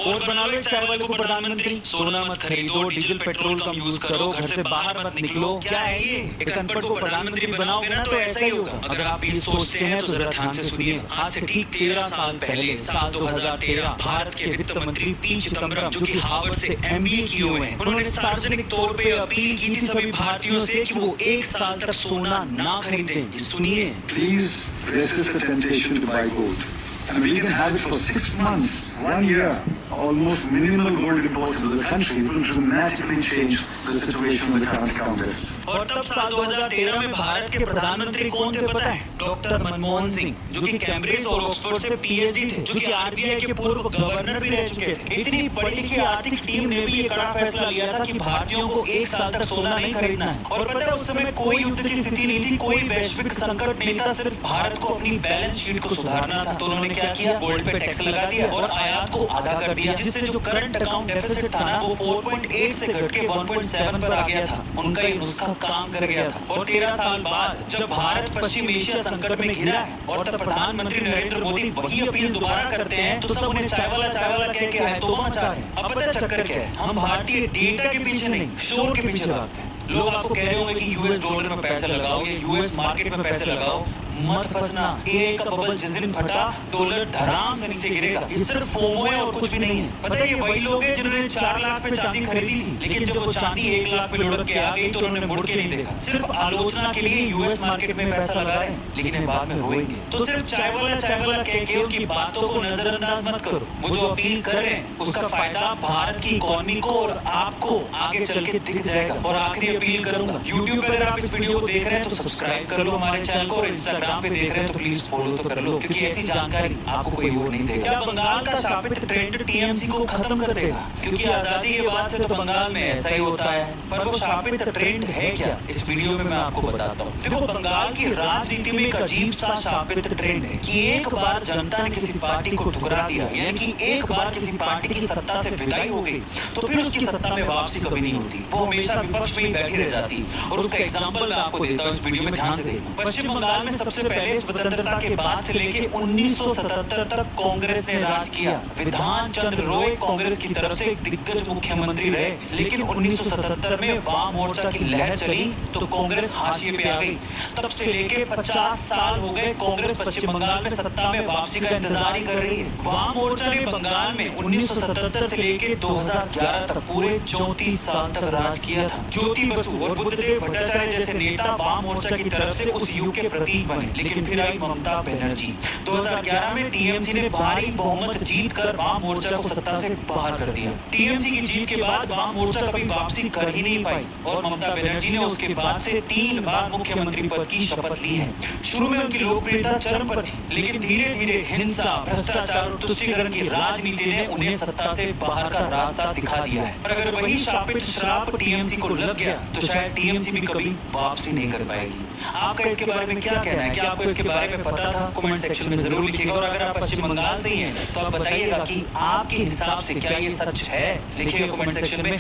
और बना लो चाय वालों को प्रधानमंत्री। सोना मत खरीदो, डीजल पेट्रोल कम यूज करो, घर से बाहर मत निकलो। क्या है ये? एक अनपढ़ को प्रधानमंत्री बनाओगे ना तो ऐसा ही होगा। अगर आप ये सोचते हैं तो जरा ध्यान से सुनिए। आज से ठीक 13 साल पहले, साल 2013, भारत के वित्त मंत्री पी चिदम्बरम, जो कि हार्वर्ड से MBA किए हुए हैं, उन्होंने सार्वजनिक तौर पे अपील की थी सभी भारतीयों से कि वो 1 साल तक सोना ना खरीदें। सुनिए। Please resist the temptation to buy gold. And we can have it for 6 months, 1 year. Almost minimal gold imports into the country will dramatically change the situation in the current account is. और तब साल 2013 में भारत के प्रधानमंत्री कौन थे पता है? डॉक्टर मनमोहन सिंह, जो कि कैम्ब्रिज और ऑक्सफोर्ड से PhD थे, जो कि RBI के पूर्व गवर्नर भी रह चुके थे। इतनी पढ़ी लिखी आर्थिक टीम ने भी ये कड़ा फैसला लिया था कि भारतीयों को 1 साल तक सोना नहीं खरीदना है। और पता है उस समय कोई युद्ध की स्थिति नहीं थी, कोई वैश्विक संकट नहीं था, सिर्फ भारत को अपनी बैलेंस शीट को सुधारना था। तो उन्होंने क्या किया? गोल्ड पे टैक्स लगा दिया और आयात को आधा कर दिया, जिससे जो करंट अकाउंट डेफिसिट था ना, वो 4.8 से घट के 1.7 पर आ गया था। उनका ये नुस्खा काम कर गया था। और 13 साल बाद जब भारत पश्चिम एशिया संकट में घिरा है और तब प्रधानमंत्री नरेंद्र मोदी वही अपील दोबारा करते हैं, तो सब उन्हें चाय वाला कह के है तो मचा रहे हैं। अब पता है चक्कर क्या है? हम भारतीय डेटा के पीछे नहीं, शोर के पीछे भागते हैं। लोग आपको कह रहे होंगे कि US डॉलर में पैसे लगाओ या US मार्केट में पैसे लगाओ, मत फंसना। AI का बबल जिस दिन फटा, डॉलर धड़ाम से नीचे गिरेगा। ये सिर्फ फोमो है और कुछ भी नहीं है। पता है ये वही लोग हैं जिन्होंने 4 लाख पे चांदी खरीदी थी, लेकिन जब वो चांदी 1 लाख पे लुढ़क के आ गई तो उन्होंने मुड़ के नहीं देखा। सिर्फ आलोचना के लिए US मार्केट में पैसा लगा रहे हैं, लेकिन ये बाद में रोएंगे। तो सिर्फ चाय वाला कह के उनकी बातों को नजरअंदाज मत करो। वो जो अपील कर रहे हैं उसका फायदा भारत की इकोनॉमी को और आपको आगे चल के दिख जाएगा। और आखिरी अपील करूंगा, YouTube पे अगर आप इस वीडियो को देख रहे हैं तो सब्सक्राइब कर लो हमारे चैनल को, और Instagram पे देख रहे हैं तो प्लीज फॉलो तो कर लो, क्योंकि ऐसी जानकारी आपको कोई और नहीं देगा। क्या बंगाल का शापित ट्रेंड TMC को खत्म कर देगा? क्योंकि आजादी के बाद से तो बंगाल में ऐसा ही होता है, पर वो शापित ट्रेंड है क्या? इस वीडियो में मैं आपको बताता हूँ। देखो, बंगाल की राजनीति में एक अजीब सा शापित ट्रेंड है कि एक बार जनता ने किसी पार्टी को ठुकरा दिया, यानी कि एक बार किसी पार्टी की सत्ता से विदाई हो गई, तो फिर उसकी सत्ता में वापसी कभी नहीं होती। वो हमेशा विपक्ष में ही बैठी रह जाती। और उसका एग्जाम्पल मैं आपको देता हूँ, इस वीडियो में ध्यान से देखना। पश्चिम बंगाल में सबसे पहले स्वतंत्रता के बाद से लेके 1977 तक कांग्रेस ने राज किया। विधान चंद्र रॉय कांग्रेस की तरफ से एक दिग्गज मुख्यमंत्री रहे, लेकिन 1977 में वाम मोर्चा की लहर चली तो कांग्रेस हाशिए पे आ गई। तब से लेके 50 साल हो गए कांग्रेस पश्चिम बंगाल में सत्ता में वापसी का इंतजार ही कर रही है। वाम मोर्चा ने बंगाल में 1977 से लेके 2011 तक पूरे 34 साल तक राज किया था। ज्योति बसु और बुद्धदेव भट्टाचार्य जैसे नेता वाम मोर्चा की तरफ से उस युग के प्रतीक बने, लेकिन फिर आई ममता बनर्जी। 2011 में TMC ने भारी बहुमत जीत कर वाम मोर्चा को सत्ता से बाहर कर दिया। TMC की जीत के बाद वाम मोर्चा कभी वापसी कर ही नहीं पाई और ममता बनर्जी ने उसके बाद से 3 बार मुख्यमंत्री पद की शपथ ली है। शुरू में उनकी लोकप्रियता चरम पर थी, लेकिन धीरे धीरे हिंसा, भ्रष्टाचार और तुष्टीकरण की राजनीति ने उन्हें सत्ता से बाहर का रास्ता दिखा दिया है। और अगर वही शापित श्राप TMC को लग गया तो शायद TMC भी कभी वापसी नहीं कर पाएगी। आपका इसके बारे में क्या कहना है? क्या आपको इसके बारे में पता था? कमेंट सेक्शन में जरूर लिखिएगा। और अगर आप पश्चिम बंगाल से ही हैं तो आप बताइएगा कि आपके हिसाब से क्या ये सच है? लिखिएगा कमेंट सेक्शन में।